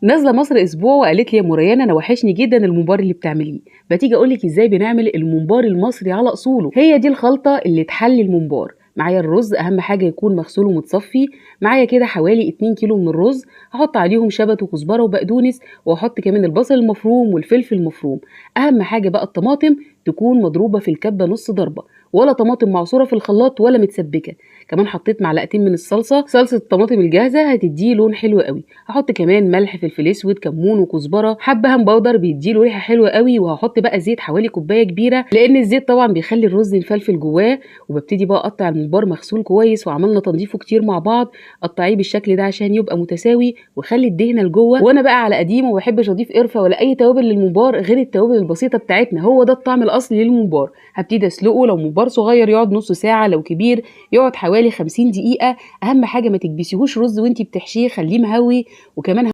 نازله مصر اسبوع وقالت لي يا مريان انا وحشني جدا الممبار اللي بتعمليه. بتيجي اقول لك ازاي بنعمل الممبار المصري على اصوله. هي دي الخلطه اللي تحلي الممبار. معايا الرز، اهم حاجه يكون مغسول ومتصفي. معايا كده حوالي 2 كيلو من الرز، هحط عليهم شبت وكزبره وبقدونس، واحط كمان البصل المفروم والفلفل المفروم. اهم حاجه بقى الطماطم تكون مضروبه في الكبه نص ضربه، ولا طماطم معصوره في الخلاط ولا متسبكه. كمان حطيت معلقتين من صلصه الطماطم الجاهزه، هتديه لون حلو قوي. هحط كمان ملح، فلفل اسود، كمون وكزبره، حبهان باودر بيديله ريحه حلوه قوي. وهحط بقى زيت حوالي كوبايه كبيره، لان الزيت طبعا بيخلي الرز مفلفل جواه. وببتدي بقى اقطع الممبار مغسول كويس وعملنا تنظيفه كتير مع بعض. قطعيه بالشكل ده عشان يبقى متساوي، وخلي الدهنه لجوه. وانا بقى على قديم وما بحبش اضيف قرفه ولا اي توابل للممبار غير التوابل البسيطه بتاعتنا، هو ده الطعم الاصلي للممبار. هبتدي اسلقه، لو ممبار صغير يقعد نص ساعه، لو كبير يقعد حوالي 50 دقيقه. اهم حاجه ما تكبسيهوش رز وانتي بتحشيه، خليه مهوي. وكمان